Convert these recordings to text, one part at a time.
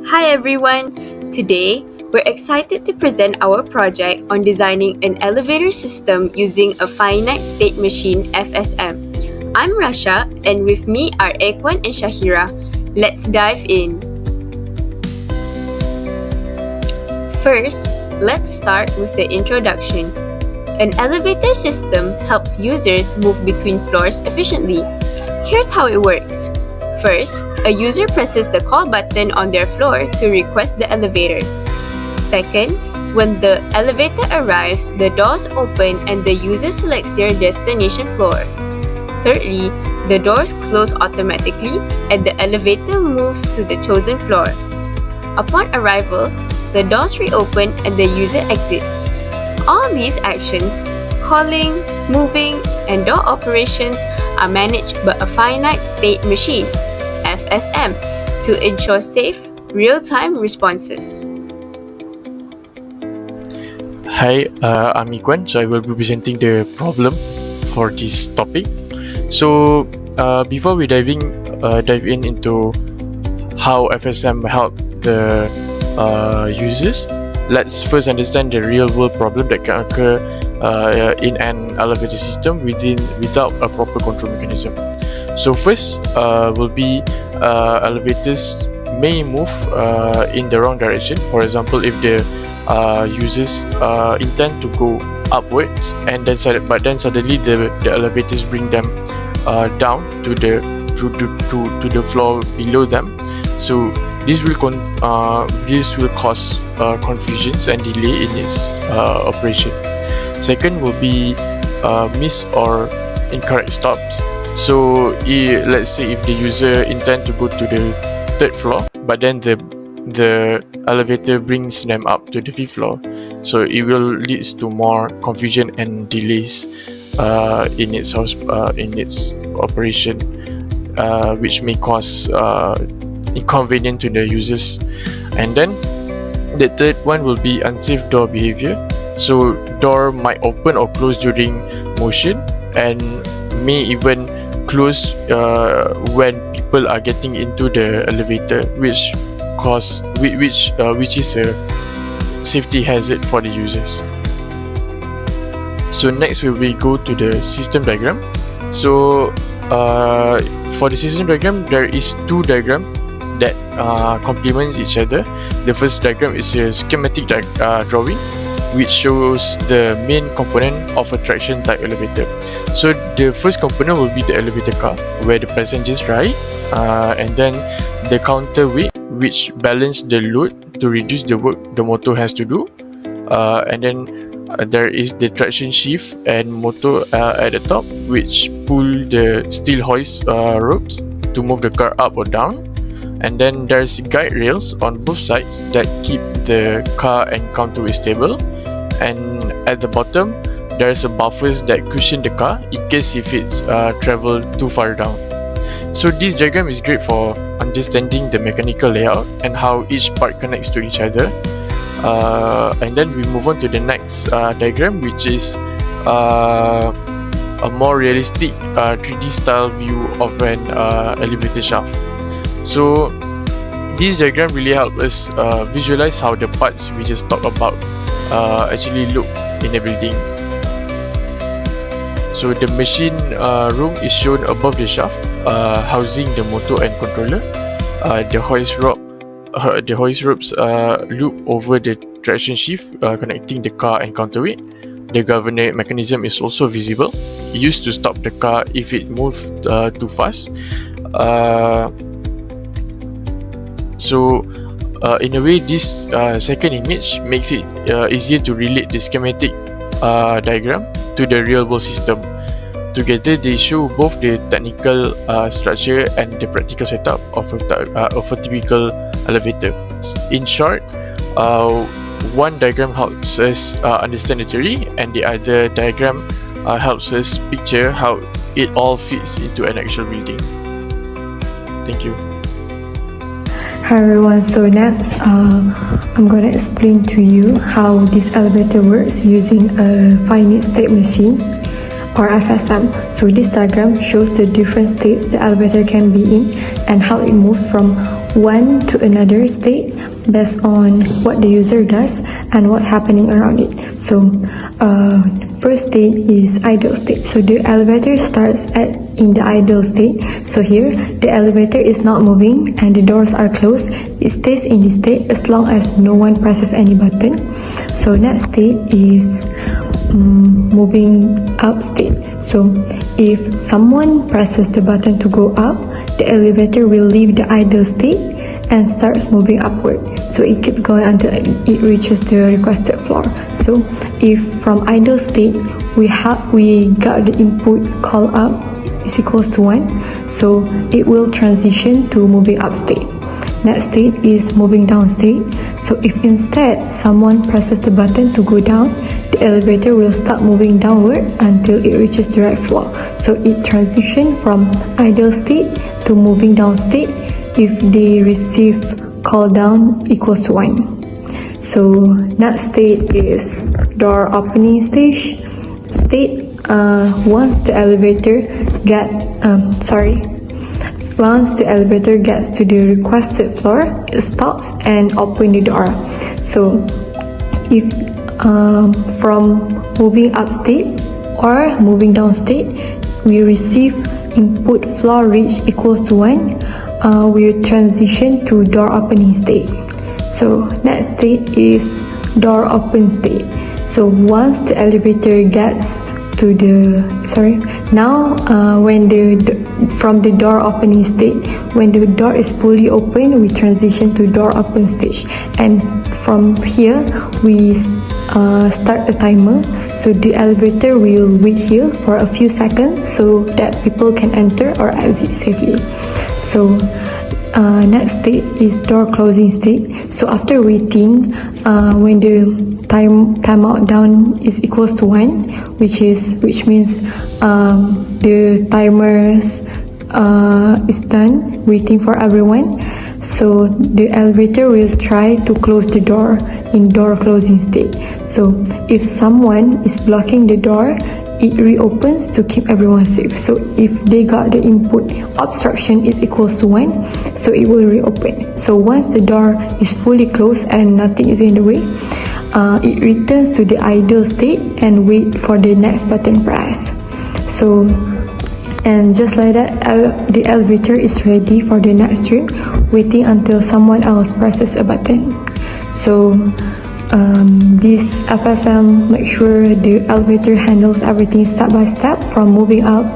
Hi everyone! Today, we're excited to present our project on designing an elevator system using a finite state machine FSM. I'm Rasha, and with me are Ekwan and Shahira. Let's dive in. First, let's start with the introduction. An elevator system helps users move between floors efficiently. Here's how it works. First, a user presses the call button on their floor to request the elevator. Second, when the elevator arrives, the doors open and the user selects their destination floor. Thirdly, the doors close automatically and the elevator moves to the chosen floor. Upon arrival, the doors reopen and the user exits. All these actions, calling, moving, and door operations are managed by a finite state machine, FSM, to ensure safe, real-time responses. Hi, I'm Ikwan. So I will be presenting the problem for this topic. So before we dive in into how FSM help the users, let's first understand the real-world problem that can occur in an elevator system without a proper control mechanism. So first will be elevators may move in the wrong direction. For example, if the users intend to go upwards and then suddenly the elevators bring them down to the floor below them. So this will cause confusions and delay in its operation. Second will be miss or incorrect stops. So let's say if the user intend to go to the third floor, but then the elevator brings them up to the fifth floor, so it will lead to more confusion and delays in its operation, which may cause inconvenience to the users. And then the third one will be unsafe door behavior. So door might open or close during motion and may even close when people are getting into the elevator, which is a safety hazard for the users. So next we go to the system diagram. So for the system diagram, there is two diagrams that complements each other. The first diagram is a schematic drawing, which shows the main component of a traction type elevator. So the first component will be the elevator car, where the passengers ride, and then the counterweight, which balance the load to reduce the work the motor has to do, and then there is the traction sheath and motor at the top, which pull the steel hoist ropes to move the car up or down. And then there's guide rails on both sides that keep the car and counterweight stable. And at the bottom, there's a buffers that cushion the car in case if it's travel too far down. So this diagram is great for understanding the mechanical layout and how each part connects to each other. And then we move on to the next diagram, which is a more realistic 3D style view of an elevator shaft. So this diagram really helps us visualize how the parts we just talked about actually look in a building. So the machine room is shown above the shaft, housing the motor and controller. The hoist ropes loop over the traction sheath, connecting the car and counterweight. The governor mechanism is also visible, used to stop the car if it moves too fast. So in a way, this second image makes it easier to relate the schematic diagram to the real-world system. Together, they show both the technical structure and the practical setup of a typical elevator. In short, one diagram helps us understand the theory, and the other diagram helps us picture how it all fits into an actual building. Thank you. Hi everyone, so next I'm going to explain to you how this elevator works using a finite state machine or FSM. So this diagram shows the different states the elevator can be in and how it moves from one to another state based on what the user does and what's happening around it. So first state is idle state. So the elevator starts in the idle state. So here the elevator is not moving and the doors are closed. It stays in this state as long as no one presses any button. So next state is moving up state. So if someone presses the button to go up, the elevator will leave the idle state and starts moving upward. So it keeps going until it reaches the requested floor. So if from idle state we got the input call up is equals to 1, so it will transition to moving up state. Next state is moving down state. So if instead someone presses the button to go down, the elevator will start moving downward until it reaches the right floor. So it transitions from idle state to moving down state if they receive call down equals to 1. So next state is door opening state. Once the elevator gets to the requested floor, it stops and opens the door. So if from moving up state or moving down state, we receive input floor reach equals to 1, we transition to door opening state. So next state is door open state. So once the elevator gets to from the door opening state, when the door is fully open, we transition to door open stage, and from here we start a timer. So the elevator will wait here for a few seconds so that people can enter or exit safely. So next state is door closing state. So after waiting, when the timeout down is equals to 1, which means the timers is done waiting for everyone. So the elevator will try to close the door in door closing state. So if someone is blocking the door, it reopens to keep everyone safe. So if they got the input obstruction is equals to 1, so it will reopen. So once the door is fully closed and nothing is in the way, it returns to the idle state and wait for the next button press. So, and just like that, the elevator is ready for the next trip, waiting until someone else presses a button. So this FSM make sure the elevator handles everything step by step, from moving up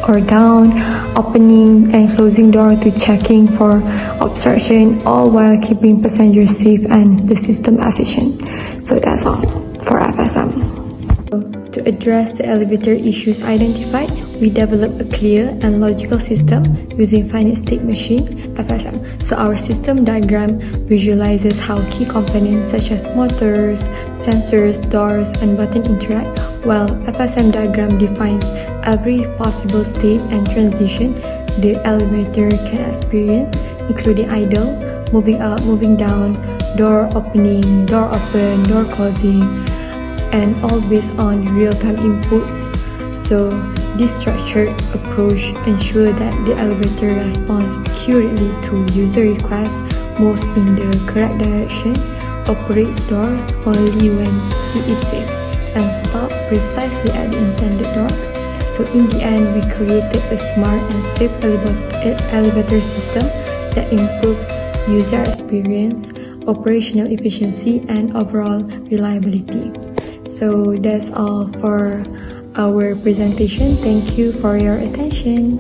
or down, opening and closing door to checking for obstruction, all while keeping passengers safe and the system efficient. So that's all for FSM. To address the elevator issues identified, we developed a clear and logical system using finite state machine, FSM. So our system diagram visualizes how key components such as motors, sensors, doors, and buttons interact, while FSM diagram defines every possible state and transition the elevator can experience, including idle, moving up, moving down, door opening, door open, door closing, and all based on real-time inputs. So this structured approach ensures that the elevator responds accurately to user requests, moves in the correct direction, operates doors only when it is safe, and stops precisely at the intended door. So in the end, we created a smart and safe elevator system that improves user experience, operational efficiency, and overall reliability. So that's all for our presentation. Thank you for your attention.